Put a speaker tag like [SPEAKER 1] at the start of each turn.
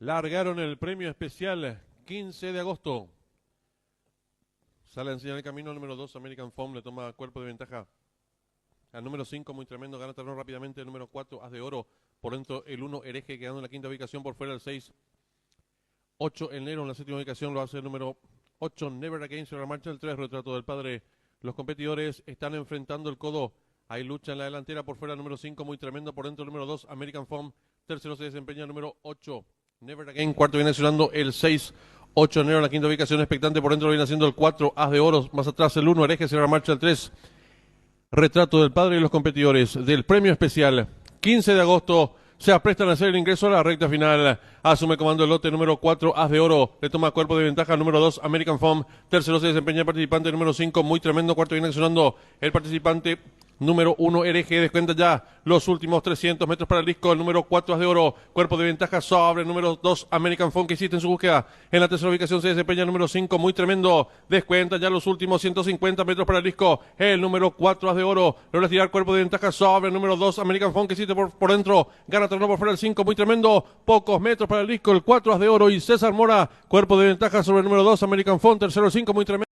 [SPEAKER 1] Largaron el premio especial 15 de agosto. Sale a enseñar el camino al número 2, American Foam, le toma cuerpo de ventaja. Al número 5, muy tremendo, gana terreno rápidamente. El número 4, As de Oro. Por dentro el 1, Hereje, quedando en la quinta ubicación. Por fuera el 6, 8, Enero en la séptima ubicación. Lo hace el número 8, Never Again. Se remarcha el 3, Retrato del Padre. Los competidores están enfrentando el codo. Hay lucha en la delantera. Por fuera el número 5, muy tremendo. Por dentro el número 2, American Foam. Tercero se desempeña el número 8, Never Again. Cuarto viene sonando el 6, 8 Enero en la quinta ubicación. Expectante. Por dentro viene haciendo el 4, As de Oro. Más atrás el 1, Hereje. Se remarcha el 3, Retrato del Padre. Y los competidores del premio especial 15 de agosto se aprestan a hacer el ingreso a la recta final. Asume comando el lote número 4, As de Oro. Le toma cuerpo de ventaja al número 2, American Foam. Tercero se desempeña el participante número 5, muy tremendo. Cuarto viene accionando el participante número 1, Hereje. Descuenta ya los últimos 300 metros para el disco. El número 4, As de Oro. Cuerpo de ventaja sobre el número 2, American Foam, que hiciste en su búsqueda. En la tercera ubicación se desempeña el número 5, muy tremendo. Descuenta ya los últimos 150 metros para el disco. El número 4, As de Oro. Logra tirar cuerpo de ventaja sobre el número 2, American Foam, que hiciste por dentro. Gana terreno por fuera el 5, muy tremendo. Pocos metros para el disco. El 4, As de Oro. Y César Mora. Cuerpo de ventaja sobre el número 2, American Foam. Tercero el 5, muy tremendo.